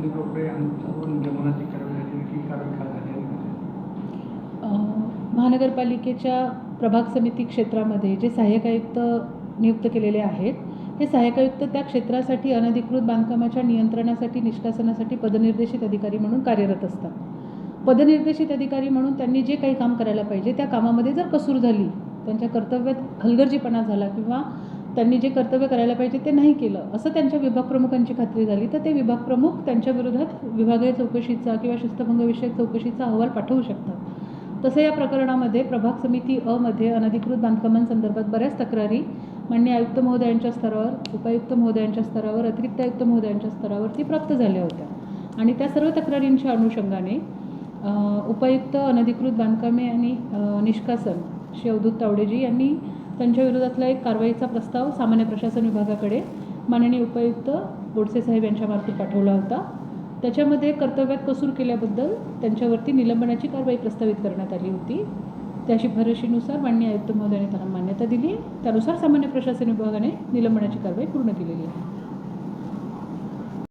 संदीप रोकडे यांच्यावर निलंबनाची कारवाई झाली की कारवाई काय झाली? महानगरपालिकेच्या प्रभाग समिती क्षेत्रामध्ये जे सहाय्यक आयुक्त नियुक्त केलेले आहेत, हे सहाय्यक आयुक्त त्या क्षेत्रासाठी अनधिकृत बांधकामाच्या नियंत्रणासाठी निष्कासनासाठी पदनिर्देशित अधिकारी म्हणून कार्यरत असतात. पदनिर्देशित अधिकारी म्हणून त्यांनी जे काही काम करायला पाहिजे त्या कामामध्ये जर कसूर झाली, त्यांच्या कर्तव्यात हलगर्जीपणा झाला किंवा त्यांनी जे कर्तव्य करायला पाहिजे ते नाही केलं असं त्यांच्या विभाग प्रमुखांची खात्री झाली, तर ते विभाग प्रमुख त्यांच्या विरोधात विभागीय चौकशीचा किंवा शिस्तभंगविषयक चौकशीचा अहवाल पाठवू शकतात. तसं या प्रकरणामध्ये प्रभाग समिती अ मध्ये अनधिकृत बांधकामांसंदर्भात बऱ्याच तक्रारी माननीय आयुक्त महोदयांच्या स्तरावर, उपायुक्त महोदयांच्या स्तरावर, अतिरिक्त आयुक्त महोदयांच्या स्तरावरती प्राप्त झाल्या होत्या आणि त्या सर्व तक्रारींच्या अनुषंगाने उपायुक्त अनधिकृत बांधकामे आणि निष्कासन श्री अवधूत तावडेजी यांनी त्यांच्या विरोधातला एक कारवाईचा प्रस्ताव सामान्य प्रशासन विभागाकडे माननीय उपायुक्त बोडसे साहेब यांच्यामार्फत पाठवला होता. त्याच्यामध्ये कर्तव्यात कसूर केल्याबद्दल त्यांच्यावरती निलंबनाची कारवाई प्रस्तावित करण्यात आली होती. त्या शिफारशीनुसार माननीय आयुक्त महोदयाने त्यांना मान्यता दिली. त्यानुसार सामान्य प्रशासन विभागाने निलंबनाची कारवाई पूर्ण केलेली आहे.